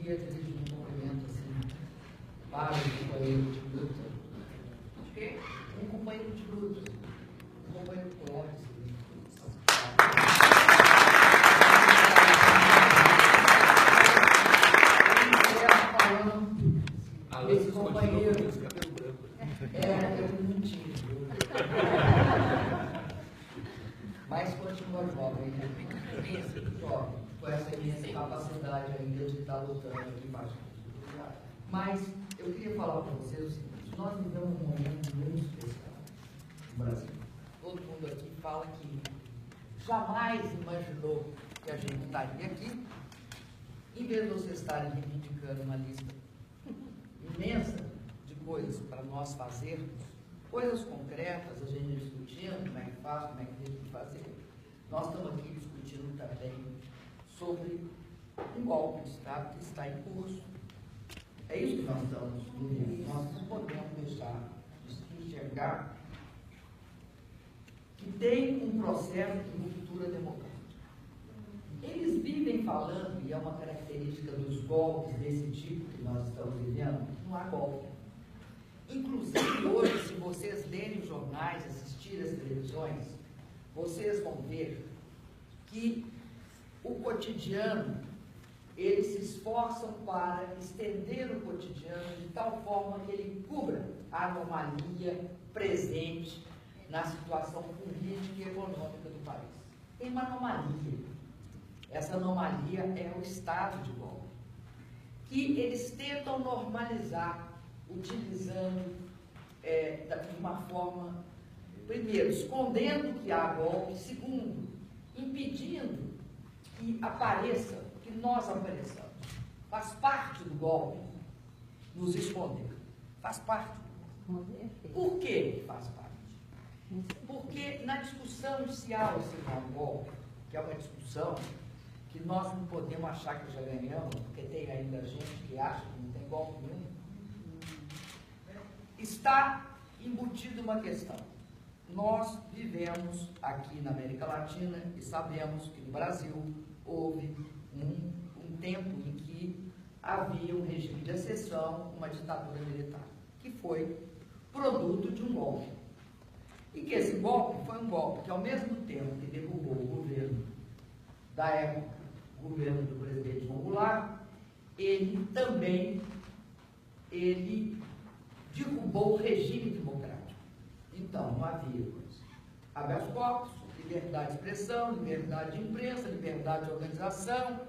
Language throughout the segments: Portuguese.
queria dirigir um cumprimento assim, para o companheiro de luta. Porque um companheiro de luta, um companheiro forte. Esse companheiro eu não tinha. Mas continua jovem, jovem, com essa imensa capacidade ainda de estar lutando aqui embaixo. Mas eu queria falar para vocês o seguinte: nós vivemos um momento muito especial no Brasil. Todo mundo aqui fala que jamais imaginou que a gente estaria aqui, em vez de vocês estarem reivindicando uma lista imensa de coisas para nós fazermos, coisas concretas, a gente discutindo como é que faz, como é que tem que fazer. Nós estamos aqui discutindo também sobre um golpe de Estado que está em curso. É isso que nós estamos vivendo. Nós não podemos deixar de enxergar que tem um processo de ruptura democrática. Eles vivem falando, e é uma característica dos golpes desse tipo que nós estamos vivendo, não há golpe. Inclusive hoje, se vocês lerem os jornais, assistirem as televisões, vocês vão ver que o cotidiano, eles se esforçam para estender o cotidiano de tal forma que ele cubra a anomalia presente na situação política e econômica do país. Tem uma anomalia. Essa anomalia é o estado de golpe, que eles tentam normalizar, utilizando de uma forma, primeiro, escondendo que há golpe, segundo, impedindo que apareça, que nós apareçamos. Faz parte do golpe nos esconder. Faz parte do golpe. Por que faz parte? Porque na discussão inicial, se não há um golpe, que é uma discussão que nós não podemos achar que já ganhamos, porque tem ainda gente que acha que não tem golpe nenhum, está embutida uma questão. Nós vivemos aqui na América Latina e sabemos que no Brasil houve um tempo em que havia um regime de exceção, uma ditadura militar, que foi produto de um golpe. E que esse golpe foi um golpe que, ao mesmo tempo que derrubou o governo da época, o governo do presidente João Goulart, ele também derrubou o regime democrático. Então, não havia habeas corpus, liberdade de expressão, liberdade de imprensa, liberdade de organização,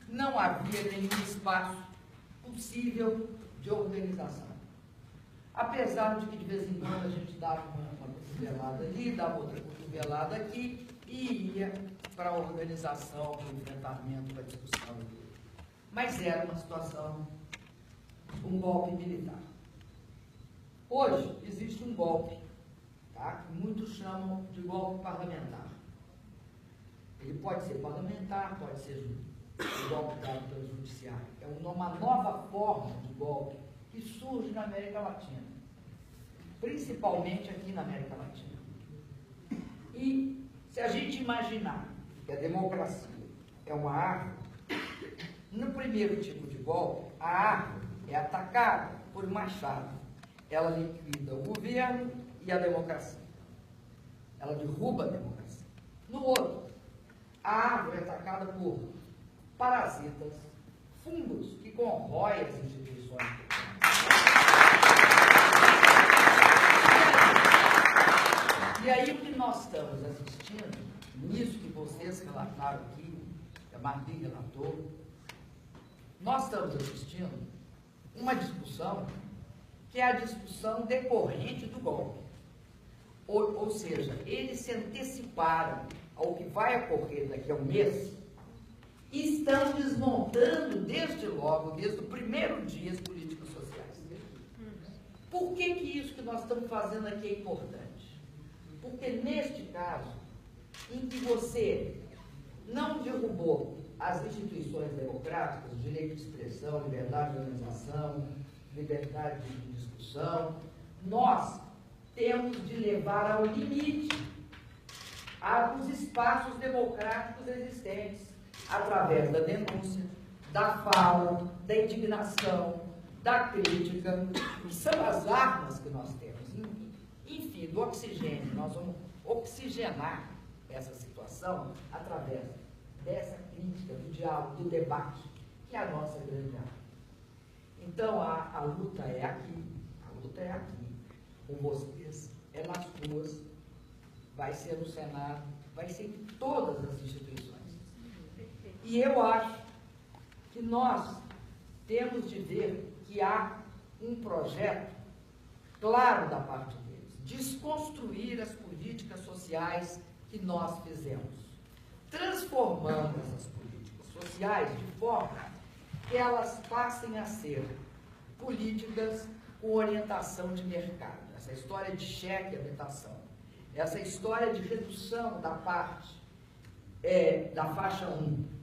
não havia nenhum espaço possível de organização. Apesar de que, de vez em quando, a gente dava uma cotovelada ali, dava outra cotovelada aqui, e ia para a organização, para o enfrentamento, para a discussão. Mas era uma situação, um golpe militar. Hoje existe um golpe, tá, que muitos chamam de golpe parlamentar. Ele pode ser parlamentar, pode ser um golpe dado pelo judiciário. É uma nova forma de golpe que surge na América Latina, principalmente aqui na América Latina. E se a gente imaginar que a democracia é uma árvore, no primeiro tipo de golpe, a árvore é atacada por machado. Ela liquida o governo e a democracia. Ela derruba a democracia. No outro, a árvore é atacada por parasitas, fungos que corroem as instituições. E aí o que nós estamos assistindo, nisso que vocês relataram aqui, que a Marli relatou, nós estamos assistindo uma discussão que é a discussão decorrente do golpe. Ou seja, eles se anteciparam ao que vai ocorrer daqui a um mês e estão desmontando desde logo, desde o primeiro dia, as políticas sociais. Por que isso que nós estamos fazendo aqui é importante? Porque neste caso, em que você não derrubou as instituições democráticas, o direito de expressão, liberdade de organização, liberdade de discussão, nós temos de levar ao limite os espaços democráticos existentes, através da denúncia, da fala, da indignação, da crítica, que são as armas que nós temos. Enfim, do oxigênio. Nós vamos oxigenar essa situação através dessa crítica, do diálogo, do debate, que é a nossa grande arma. Então, a luta é aqui, com vocês, é nas ruas, vai ser no Senado, vai ser em todas as instituições. E eu acho que nós temos de ver que há um projeto claro da parte deles, desconstruir as políticas sociais que nós fizemos. Transformamos essas políticas sociais de forma que elas passem a ser políticas com orientação de mercado. Essa história de cheque habitação, essa história de redução da parte da faixa 1.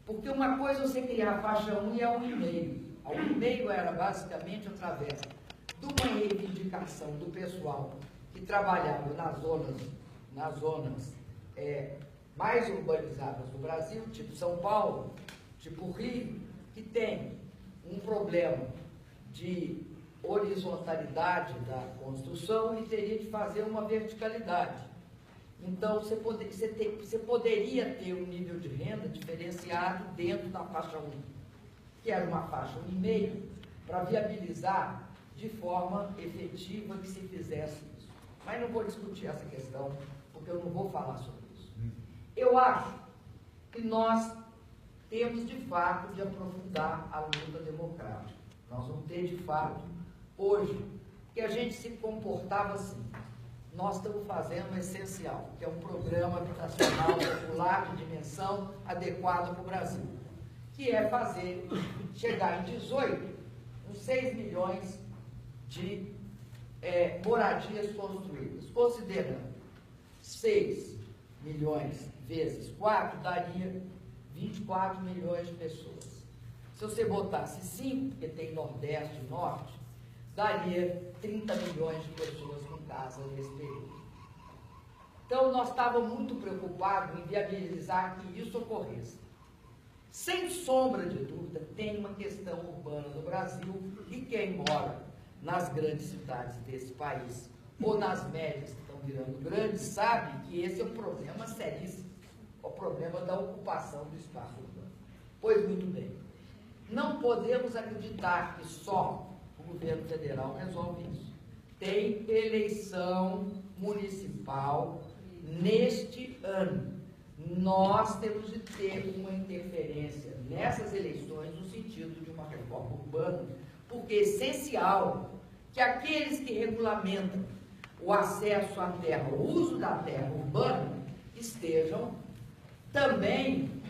Porque uma coisa é você criar a faixa 1 e a 1,5. A 1,5 era basicamente através de uma reivindicação do pessoal que trabalhava nas zonas mais urbanizadas do Brasil, tipo São Paulo, tipo Rio, que tem um problema de horizontalidade da construção e teria de fazer uma verticalidade. Então, você poderia ter um nível de renda diferenciado dentro da faixa 1, que era uma faixa 1,5, para viabilizar de forma efetiva que se fizesse isso. Mas não vou discutir essa questão, porque eu não vou falar sobre isso. Eu acho que nós temos, de fato, de aprofundar a luta democrática. Nós vamos ter, de fato, hoje, que a gente se comportava assim. Nós estamos fazendo o essencial, que é um programa habitacional popular de dimensão adequada para o Brasil, que é chegar em 18, com 6 milhões de moradias construídas. Considerando 6 milhões vezes 4, daria 24 milhões de pessoas. Se você botasse 5, porque tem Nordeste e Norte, daria 30 milhões de pessoas com casa nesse período. Então, nós estávamos muito preocupados em viabilizar que isso ocorresse. Sem sombra de dúvida, tem uma questão urbana no Brasil e quem mora nas grandes cidades desse país, ou nas médias que estão virando grandes, sabe que esse é um problema seríssimo, o problema da ocupação do espaço urbano. Pois muito bem, não podemos acreditar que só o governo federal resolve isso. Tem eleição municipal neste ano. Nós temos de ter uma interferência nessas eleições no sentido de uma reforma urbana, porque é essencial que aqueles que regulamentam o acesso à terra, o uso da terra urbana, estejam também,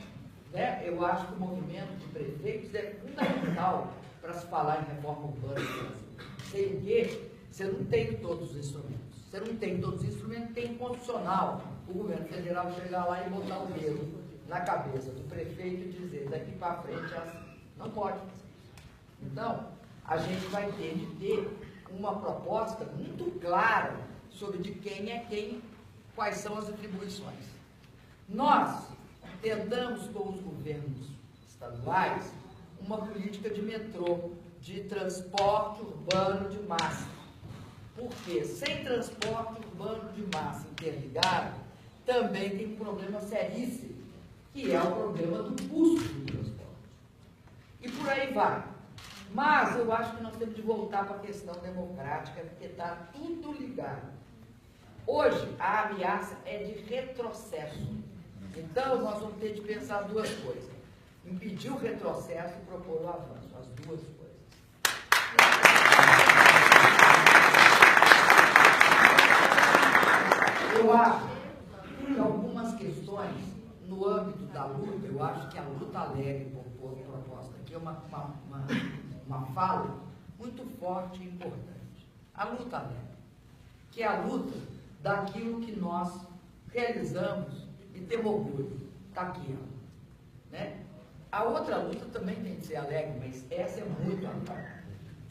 né? Eu acho que o movimento de prefeitos é fundamental para se falar em reforma urbana no Brasil. Sem o quê? Você não tem todos os instrumentos. Você não tem todos os instrumentos, tem constitucional. O governo federal chegar lá e botar o dedo na cabeça do prefeito e dizer, daqui para frente é assim. Não pode fazer isso. Então, a gente vai ter de ter uma proposta muito clara sobre de quem é quem, quais são as atribuições. Nós tentamos com os governos estaduais uma política de metrô, de transporte urbano de massa. Porque sem transporte urbano de massa interligado, também tem um problema seríssimo, que é o problema do custo do transporte. E por aí vai. Mas eu acho que nós temos de voltar para a questão democrática, porque está tudo ligado. Hoje, a ameaça é de retrocesso. Então, nós vamos ter de pensar duas coisas. Impedir o retrocesso e propor o avanço. As duas coisas. Eu acho que algumas questões, no âmbito da luta, eu acho que a luta alegre, por proposta aqui, é uma fala muito forte e importante. A luta alegre, que é a luta daquilo que nós realizamos e temos orgulho. Está aqui, ó, né? A outra luta também tem que ser alegre, mas essa é muito alegre,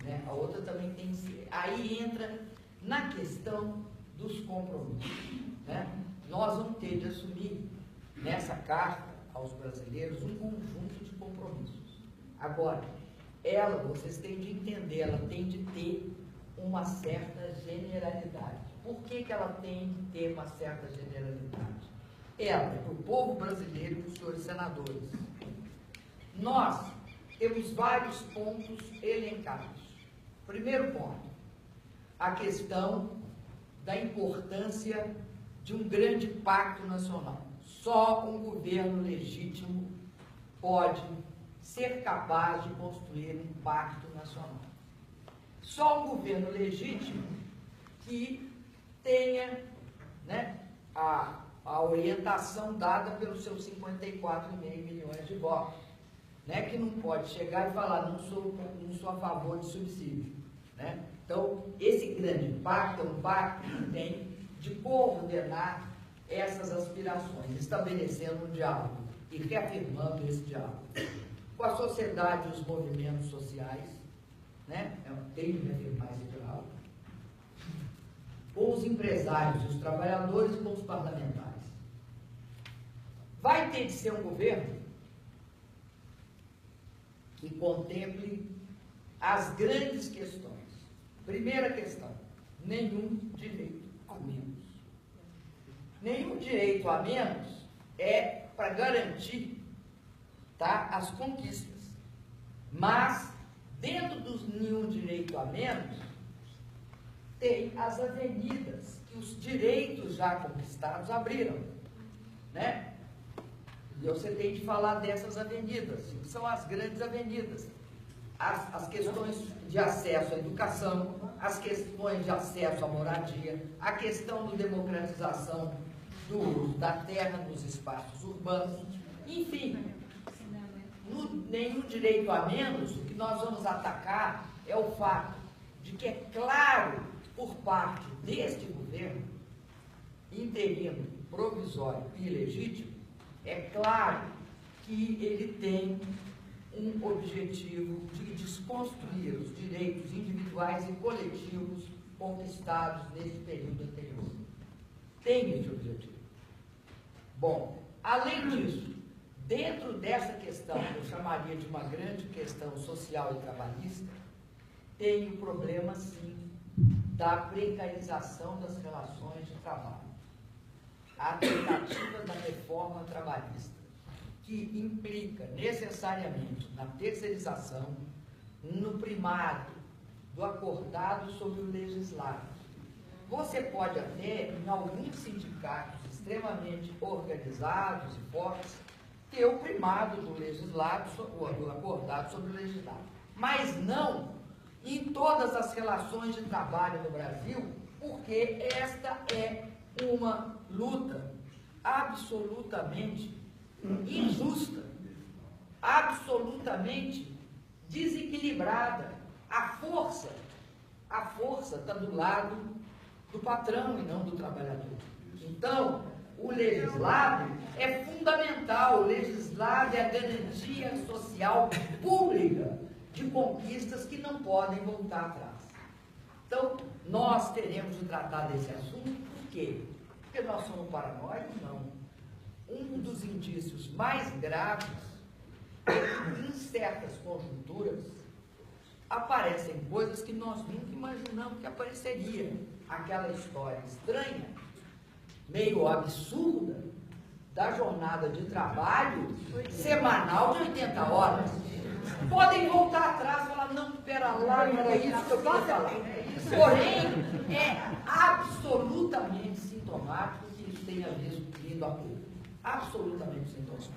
né? A outra também tem que ser. Aí entra na questão dos compromissos, né? Nós vamos ter de assumir nessa carta aos brasileiros um conjunto de compromissos. Agora, vocês têm de entender, ela tem de ter uma certa generalidade. Por que ela tem de ter uma certa generalidade? Para o povo brasileiro e para os senhores senadores. Nós temos vários pontos elencados. Primeiro ponto, a questão da importância de um grande pacto nacional. Só um governo legítimo pode ser capaz de construir um pacto nacional. Só um governo legítimo que tenha, né, a orientação dada pelos seus 54,5 milhões de votos, né, que não pode chegar e falar, não sou a favor de subsídio. Né? Então, esse grande pacto é um pacto que tem de coordenar essas aspirações, estabelecendo um diálogo e reafirmando esse diálogo com a sociedade e os movimentos sociais, né? Tem de reafirmar esse diálogo, com os empresários, os trabalhadores e com os parlamentares. Vai ter de ser um governo que contemple as grandes questões. Primeira questão, nenhum direito a menos. Nenhum direito a menos é para garantir, tá, as conquistas. Mas, dentro dos nenhum direito a menos, tem as avenidas que os direitos já conquistados abriram. Né? E você tem de falar dessas avenidas, que são as grandes avenidas. As questões de acesso à educação, as questões de acesso à moradia, a questão da democratização do uso da terra nos espaços urbanos, enfim, nenhum direito a menos. O que nós vamos atacar é o fato de que é claro, por parte deste governo, interino, provisório e legítimo, é claro que ele tem um objetivo de desconstruir os direitos individuais e coletivos conquistados nesse período anterior. Tem esse objetivo. Bom, além disso, dentro dessa questão, que eu chamaria de uma grande questão social e trabalhista, tem o problema, sim, da precarização das relações de trabalho. A tentativa da reforma trabalhista, que implica necessariamente na terceirização, no primado do acordado sobre o legislado. Você pode até, em alguns sindicatos extremamente organizados e fortes, ter o primado do legislado, do acordado sobre o legislado. Mas não em todas as relações de trabalho no Brasil, porque esta é uma luta absolutamente injusta, absolutamente desequilibrada. A força está do lado do patrão e não do trabalhador. Então, o legislado é fundamental. O legislado é a garantia social pública de conquistas que não podem voltar atrás. Então, nós teremos de tratar desse assunto. Por quê? Porque nós somos paranoicos? Não. Um dos indícios mais graves é que, em certas conjunturas, aparecem coisas que nós nunca imaginamos que apareceria. Aquela história estranha, meio absurda, da jornada de trabalho semanal de 80 horas. Podem voltar atrás e falar, não, pera lá, não era isso que eu queria falar. Porém, é absolutamente sintomático que isso tenha vindo a público. Absolutamente sintomático.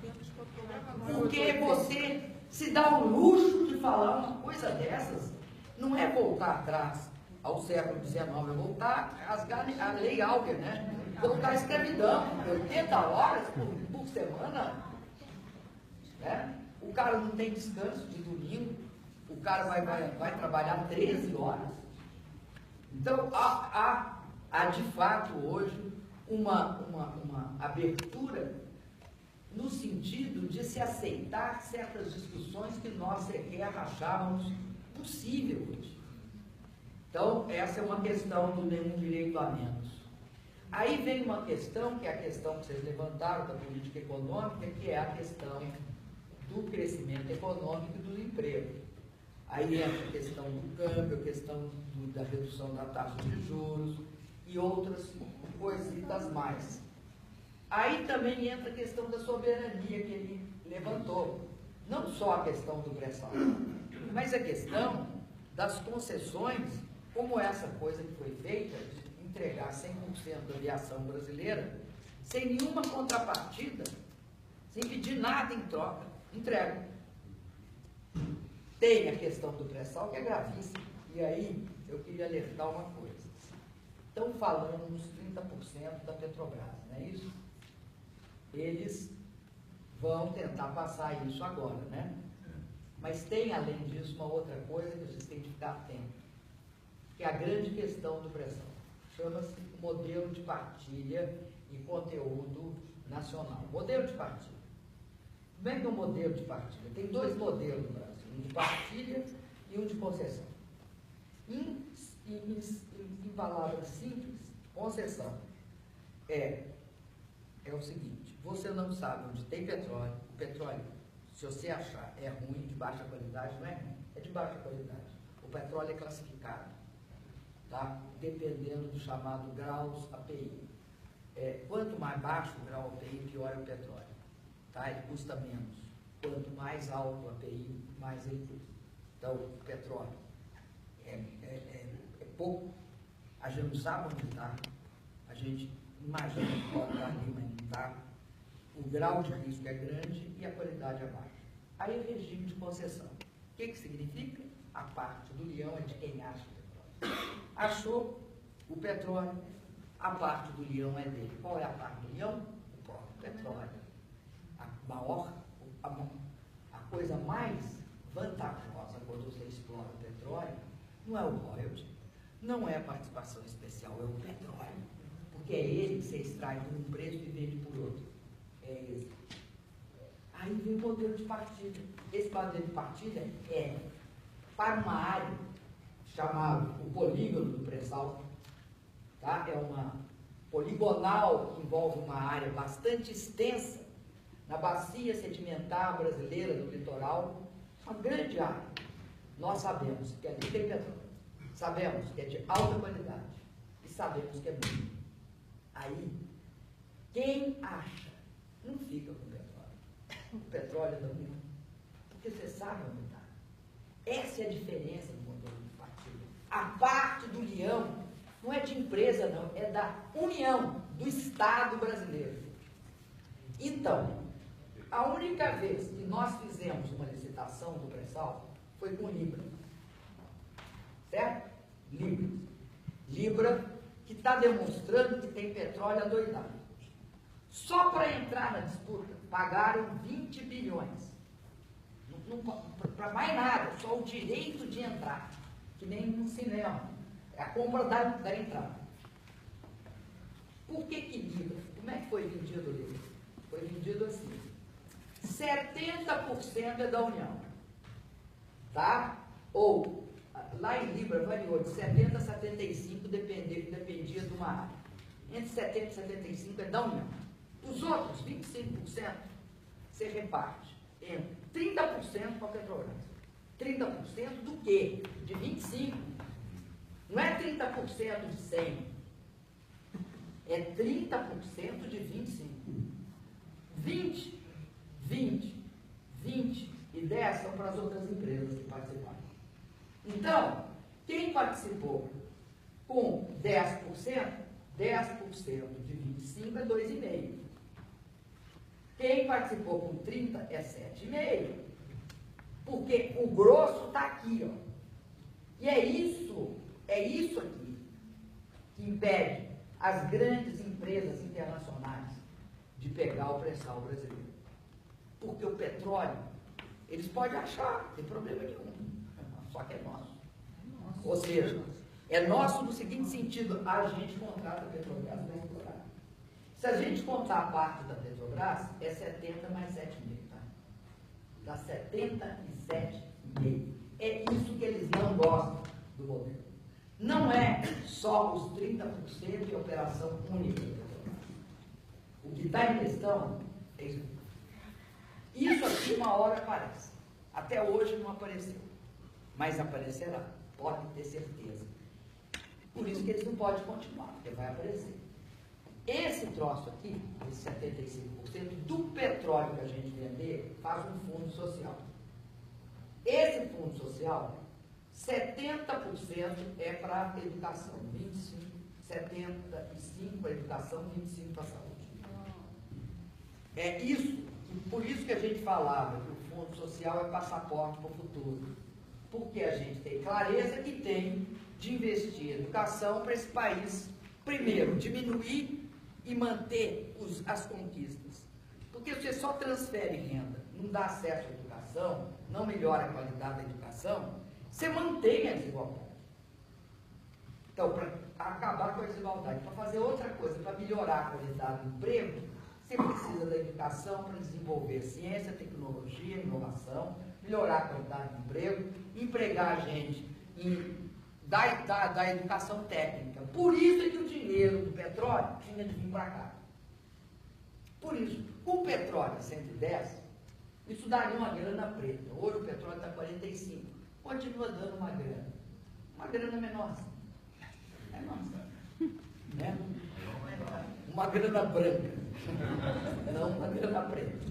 Porque você se dá o luxo de falar uma coisa dessas, não é voltar atrás ao século XIX, é voltar à lei Auger, né? Voltar à escravidão, 80 horas por semana, né? O cara não tem descanso de domingo, o cara vai trabalhar 13 horas. Então, há de fato hoje uma abertura no sentido de se aceitar certas discussões que nós sequer achávamos possível hoje. Então, essa é uma questão do nenhum direito a menos. Aí vem uma questão, que é a questão que vocês levantaram da política econômica, que é a questão do crescimento econômico e do emprego. Aí entra a questão do câmbio, a questão da redução da taxa de juros e outras coisitas mais. Aí também entra a questão da soberania que ele levantou. Não só a questão do pré-sal, mas a questão das concessões, como essa coisa que foi feita, de entregar 100% da aviação brasileira, sem nenhuma contrapartida, sem pedir nada em troca, entrega. Tem a questão do pré-sal, que é gravíssima. E aí, eu queria alertar uma coisa. Estão falando nos 30% da Petrobras, não é isso? Eles vão tentar passar isso agora, né? Mas tem, além disso, uma outra coisa que vocês têm que ficar atentos, que é a grande questão do pré-sal. Chama-se modelo de partilha e conteúdo nacional. Modelo de partilha. Como é que é o modelo de partilha? Tem dois modelos no Brasil, um de partilha e um de concessão. Em palavras simples, concessão é o seguinte: você não sabe onde tem petróleo, o petróleo, se você achar é ruim, de baixa qualidade, não é ruim, é de baixa qualidade. O petróleo é classificado, tá? Dependendo do chamado graus API. Quanto mais baixo o grau API, pior é o petróleo. Tá? Ele custa menos. Quanto mais alto o API, mais ele custa. Então, o petróleo é pouco. A gente não sabe onde está. A gente imagina que pode estar ali, mas não está. O grau de risco é grande e a qualidade é baixa. Aí o regime de concessão. O que significa? A parte do leão é de quem acha o petróleo. Achou o petróleo, a parte do leão é dele. Qual é a parte do leão? O próprio petróleo. A coisa mais vantajosa quando você explora o petróleo não é o royalty, não é a participação especial, é o petróleo. Porque é ele que você extrai por um preço e vende por outro. É esse. Aí vem o modelo de partilha. Esse modelo de partilha é para uma área chamada o polígono do pré-sal. Tá? É uma poligonal que envolve uma área bastante extensa na bacia sedimentar brasileira do litoral, uma grande área. Nós sabemos que ali tem petróleo, sabemos que é de alta qualidade e sabemos que é muito. Aí, quem acha, não fica com o petróleo. O petróleo da União, porque você sabe onde está. Essa é a diferença do modelo de partilha. A parte do leão não é de empresa, não, é da União, do Estado brasileiro. Então, a única vez que nós fizemos uma licitação do pré-sal foi com Libra. Certo? Libra, que está demonstrando que tem petróleo adoidado. Só para entrar na disputa, pagaram 20 bilhões. Para mais nada, só o direito de entrar, que nem no cinema. É a compra da entrada. Por que Libra? Como é que foi vendido o Libra? Foi vendido assim. 70% é da União. Tá? Ou, lá em Libra variou de 70 a 75, dependia de uma área. Entre 70 e 75 é da União. Os outros, 25%, você reparte entre 30% para a Petrobras. 30% do quê? De 25%. Não é 30% de 100. É 30% de 25. 20 e 10 são para as outras empresas que participaram. Então, quem participou com 10%, 10% de 25 é 2,5. Quem participou com 30 é 7,5. Porque o grosso está aqui, ó. E é isso aqui que impede as grandes empresas internacionais de pegar o pré-sal brasileiro. Porque o petróleo, eles podem achar, não tem problema nenhum, só que é nosso. Ou seja, é nosso no seguinte sentido: a gente contrata a Petrobras para explorar. Se a gente contar a parte da Petrobras, é 70 mais 7,5, tá? Dá 77,5. É isso que eles não gostam do modelo. Não é só os 30% de operação única da Petrobras. O que está em questão é isso. Isso aqui uma hora aparece. Até hoje não apareceu. Mas aparecerá, pode ter certeza. Por isso que eles não podem continuar, porque vai aparecer. Esse troço aqui, esse 75% do petróleo que a gente vender, faz um fundo social. Esse fundo social, 70% é para a educação, 75% para a educação, 25% para a saúde. É isso, por isso que a gente falava que o fundo social é passaporte para o futuro. Porque a gente tem clareza que tem de investir em educação para esse país, primeiro, diminuir e manter as conquistas. Porque você só transfere renda, não dá acesso à educação, não melhora a qualidade da educação, você mantém a desigualdade. Então, para acabar com a desigualdade, para fazer outra coisa, para melhorar a qualidade do emprego, você precisa da educação para desenvolver ciência, tecnologia, inovação, melhorar a qualidade do emprego, empregar a gente da educação técnica. Por isso é que o dinheiro do petróleo tinha de vir para cá. Por isso, com o petróleo a 110, isso daria uma grana preta. Hoje o petróleo está 45. Continua dando uma grana menor. É nossa. Né? Uma grana branca. Não uma grana preta.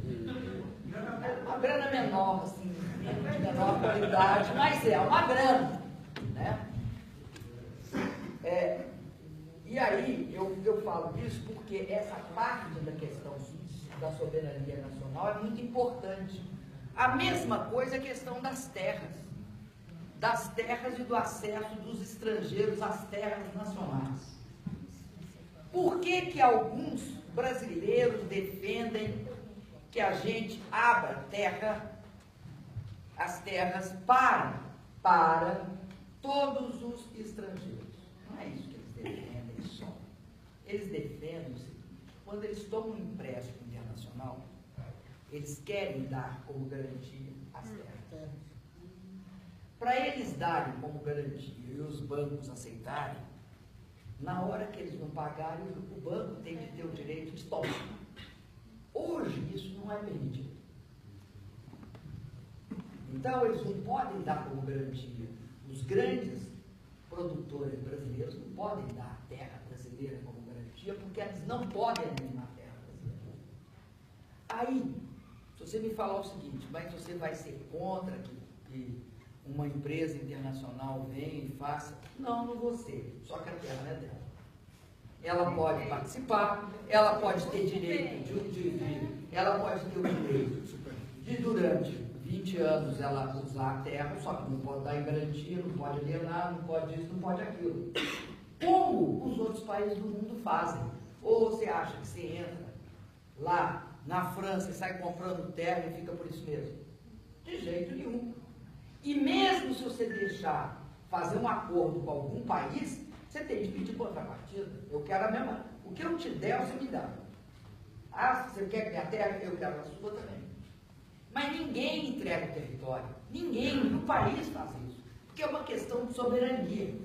Uma grana menor, assim, de menor qualidade, mas é uma grana. Né? E aí, eu falo isso porque essa parte da questão da soberania nacional é muito importante. A mesma coisa é a questão das terras e do acesso dos estrangeiros às terras nacionais. Por que alguns brasileiros defendem que a gente abra as terras para todos os estrangeiros? Não é isso que eles defendem só. Eles defendem o seguinte: quando eles tomam um empréstimo internacional, eles querem dar como garantia as terras. Para eles darem como garantia e os bancos aceitarem, na hora que eles não pagarem, o banco tem de ter o direito de tomar. Hoje isso não é permitido. Então eles não podem dar como garantia. Os grandes produtores brasileiros não podem dar a terra brasileira como garantia, porque eles não podem eliminar a terra brasileira. Aí, se você me falar o seguinte, mas você vai ser contra que uma empresa internacional venha e faça? Não, não vou ser, só que a terra não é dela. Ela pode participar, ela pode ter direito ela pode ter o direito de, durante 20 anos, ela usar a terra, só que não pode dar em garantia, não pode alienar, não pode isso, não pode aquilo. Como os outros países do mundo fazem. Ou você acha que você entra lá na França e sai comprando terra e fica por isso mesmo? De jeito nenhum. E mesmo se você deixar fazer um acordo com algum país, você tem de pedir contrapartida. Eu quero a mesma. O que eu te der, você me dá. Ah, se você quer minha terra, eu quero a sua também. Mas ninguém entrega o território. Ninguém no país faz isso. Porque é uma questão de soberania.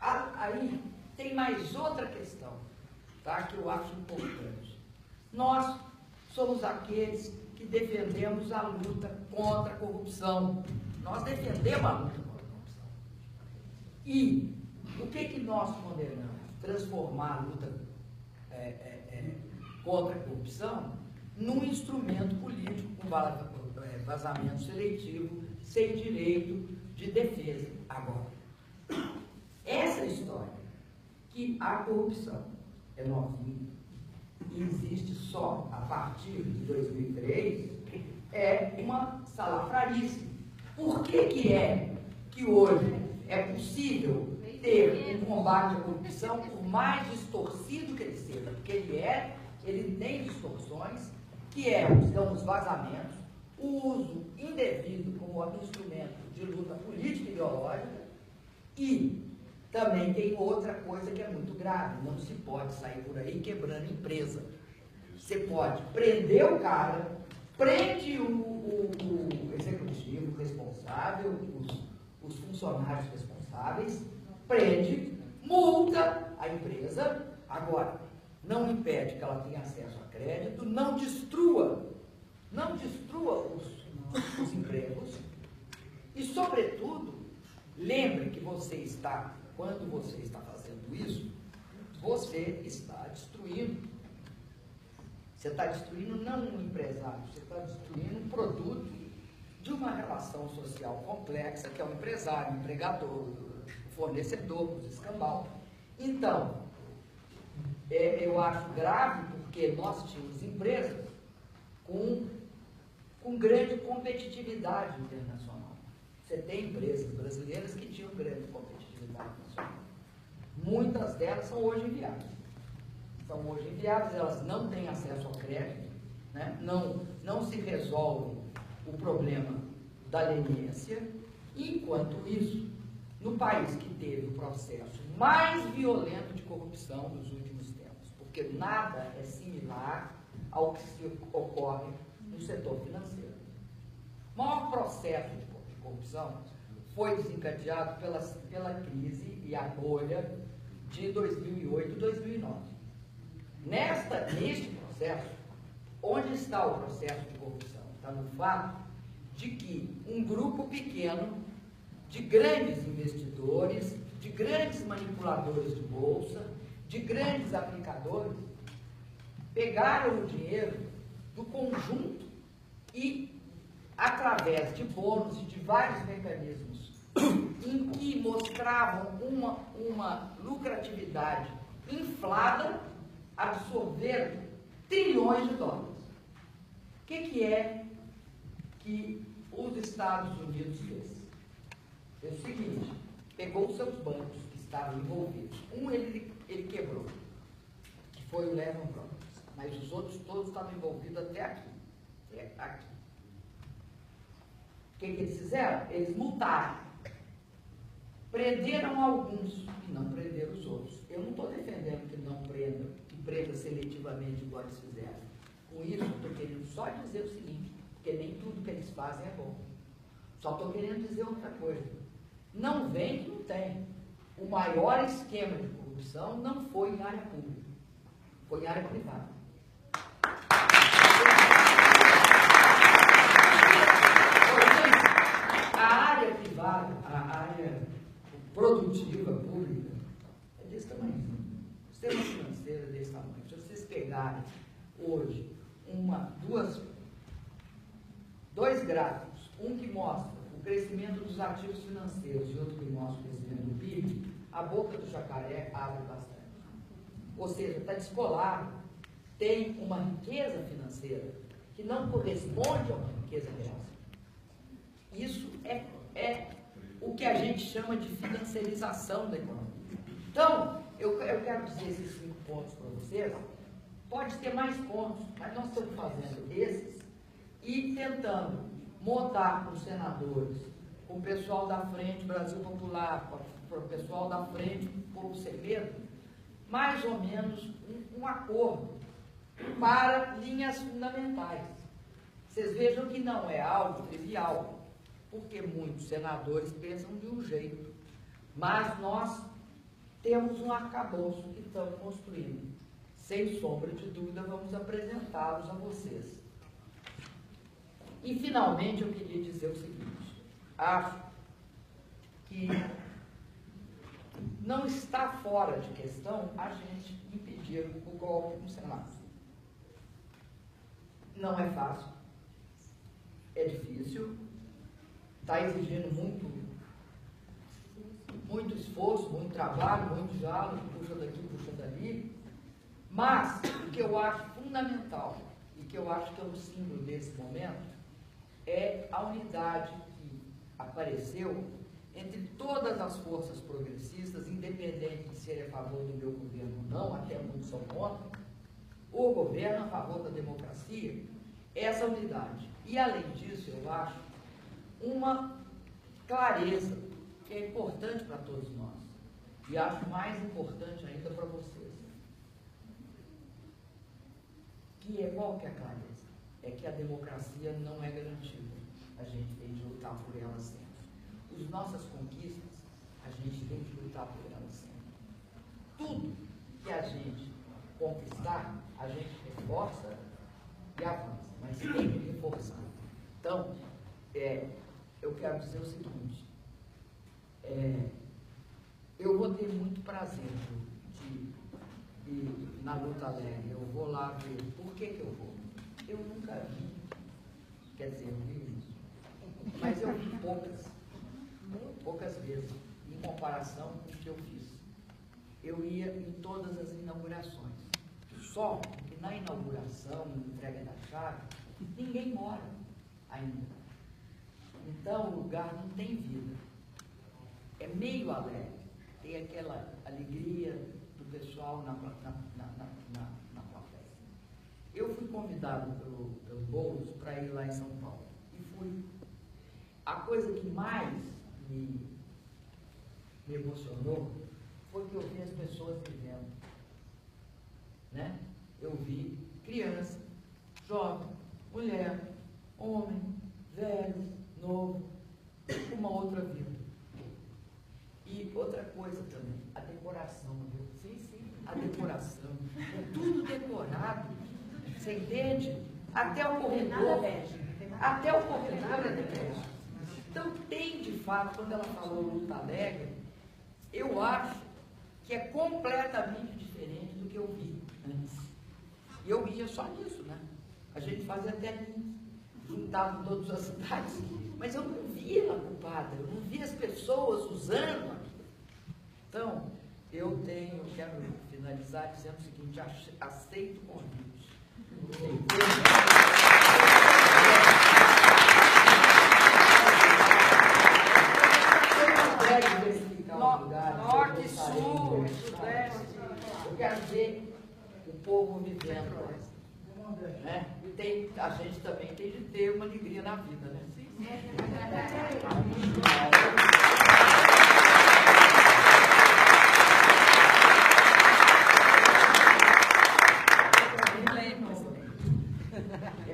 Aí tem mais outra questão, tá, que eu acho importante. Nós somos aqueles que defendemos a luta contra a corrupção. Nós defendemos a luta contra a corrupção. E o que nós condenamos? Transformar a luta contra a corrupção num instrumento político com vazamento seletivo, sem direito de defesa. Agora, essa história que a corrupção é novinha e existe só a partir de 2003 é uma salafrarice. Por que é que hoje é possível ter um combate à corrupção, por mais distorcido que ele seja? Porque ele tem distorções, que são os vazamentos, o uso indevido como instrumento de luta política e ideológica, e também tem outra coisa que é muito grave: não se pode sair por aí quebrando empresa. Você pode prender o cara, prende o executivo responsável, os funcionários responsáveis, prende, multa a empresa. Agora, não impede que ela tenha acesso a crédito, não destrua Não destrua os empregos e, sobretudo, lembre que você está, quando você está fazendo isso, você está destruindo. Você está destruindo não um empresário, você está destruindo um produto de uma relação social complexa, que é o empresário, o empregador, o fornecedor, o escambau. Então, eu acho grave porque nós tínhamos empresas com grande competitividade internacional. Você tem empresas brasileiras que tinham grande competitividade nacional. Muitas delas são hoje inviáveis. São hoje inviáveis, elas não têm acesso ao crédito, né? Não se resolve o problema da leniência. Enquanto isso, no país que teve o processo mais violento de corrupção dos últimos tempos, porque nada é similar ao que se ocorre no setor financeiro. O maior processo de corrupção foi desencadeado pela crise e a bolha de 2008 e 2009. Neste processo, onde está o processo de corrupção? Está no fato de que um grupo pequeno de grandes investidores, de grandes manipuladores de bolsa, de grandes aplicadores, pegaram o dinheiro do conjunto e, através de bônus e de vários mecanismos em que mostravam uma lucratividade inflada, absorveram trilhões de dólares. O que é que os Estados Unidos fez? É o seguinte: pegou os seus bancos que estavam envolvidos. Um ele quebrou, que foi o Lehman Brothers, mas os outros todos estavam envolvidos até aqui. Aqui. O que eles fizeram? Eles multaram. Prenderam alguns e não prenderam os outros. Eu não estou defendendo que não prendam, que prenda seletivamente igual eles fizeram. Com isso, eu estou querendo só dizer o seguinte, porque nem tudo que eles fazem é bom. Só estou querendo dizer outra coisa. Não vem que não tem. O maior esquema de corrupção não foi em área pública, foi em área privada. A área privada, a área produtiva pública, é desse tamanho. O sistema financeiro é desse tamanho. Se vocês pegarem hoje dois gráficos, um que mostra o crescimento dos ativos financeiros e outro que mostra o crescimento do PIB, a boca do jacaré abre bastante. Ou seja, está descolado, tem uma riqueza financeira que não corresponde a uma riqueza real. Isso é o que a gente chama de financiarização da economia. Então, eu quero dizer esses 5 pontos para vocês. Pode ter mais pontos, mas nós estamos fazendo esses e tentando montar com os senadores, com o pessoal da Frente Brasil Popular, com o pessoal da Frente Povo Sem Medo, mais ou menos um acordo para linhas fundamentais. Vocês vejam que não é algo trivial, porque muitos senadores pensam de um jeito, mas nós temos um arcabouço que estamos construindo. Sem sombra de dúvida, vamos apresentá-los a vocês. E, finalmente, eu queria dizer o seguinte: acho que não está fora de questão a gente impedir o golpe no Senado. Não é fácil, é difícil, está exigindo muito esforço, muito trabalho, muito diálogo, puxa daqui, puxa dali, mas o que eu acho fundamental e que eu acho que é o símbolo desse momento é a unidade que apareceu entre todas as forças progressistas, independente de serem a favor do meu governo ou não, até muitos são contra, o governo a favor da democracia, essa unidade. E, além disso, eu acho uma clareza que é importante para todos nós, e acho mais importante ainda para vocês. Qual que é a clareza? É que a democracia não é garantida. A gente tem de lutar por ela sempre. As nossas conquistas, a gente tem de lutar por elas sempre. Tudo que a gente conquistar, a gente reforça e avança, mas tem que reforçar. Então, eu quero dizer o seguinte, eu vou ter muito prazer na Luta Alegre, eu vou lá ver. Por que eu vou? Eu nunca vi, quer dizer, eu vi isso, mas eu vi poucas vezes, em comparação com o que eu fiz. Eu ia em todas as inaugurações, só que na inauguração, na entrega da chave, ninguém mora ainda. Então o lugar não tem vida, é meio alegre, tem aquela alegria do pessoal na plateia. Eu fui convidado pelo Boulos para ir lá em São Paulo, e fui. A coisa que mais me emocionou foi que eu vi as pessoas vivendo, né? Eu vi criança, jovem, mulher, homem, velho, novo, uma outra vida. E outra coisa também, a decoração, viu? Sim. A decoração, é tudo decorado, você entende? Até o corredor é de bege. Então tem, de fato, quando ela falou Luta Alegre, eu acho que é completamente diferente do que eu vi antes. E eu ia só nisso, né? A gente fazia até juntava todas as cidades, mas eu não via ela ocupada, eu não via as pessoas usando aquilo. Então, eu quero finalizar dizendo o seguinte, aceito o convite. Norte, sul, sudeste. Eu quero ver o povo vivendo, né? E a gente também tem de ter uma alegria na vida, né?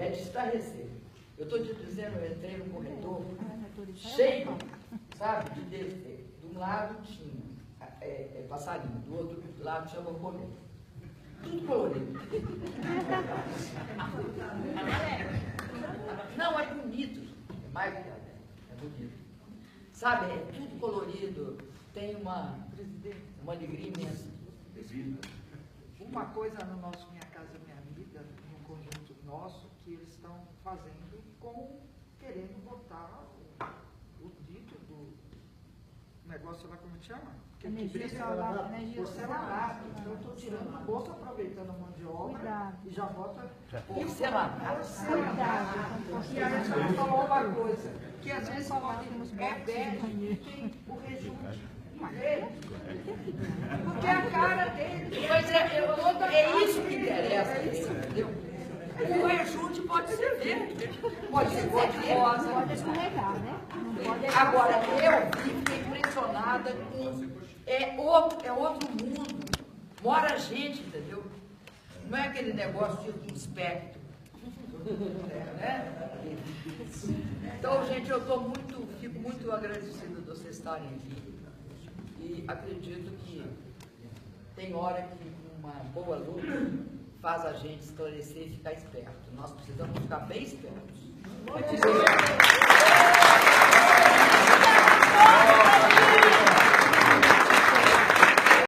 É de estarrecer. Eu estou te dizendo, eu entrei no corredor cheio, sabe, de desenho. De um lado tinha passarinho, do outro lado tinha borboleta. Tudo colorido. Não, é bonito. É mais que é bonito. Sabe, é tudo colorido. Tem uma alegria imensa. Uma coisa no nosso Minha Casa Minha Vida, no conjunto nosso, que eles estão fazendo querendo botar o dito do negócio lá, como chama? Energia solar. Porcelanato. Então eu estou tirando a bolsa, aproveitando a mão de obra. Cuidado. E já bota Porcelanato. E a gente vai falar uma coisa, que às vezes bebe o rejunte. Porque a cara dele. Mas é isso que interessa, entendeu? O rejunte pode ser verde, pode ser cor de rosa. Pode escorregar, né? Não pode. Agora, eu fiquei impressionada com. É outro mundo. Mora gente, entendeu? Não é aquele negócio tipo um espectro. Né? Então, gente, eu fico muito agradecida de vocês estarem aqui. E acredito que tem hora que uma boa luta faz a gente esclarecer e ficar esperto. Nós precisamos ficar bem espertos.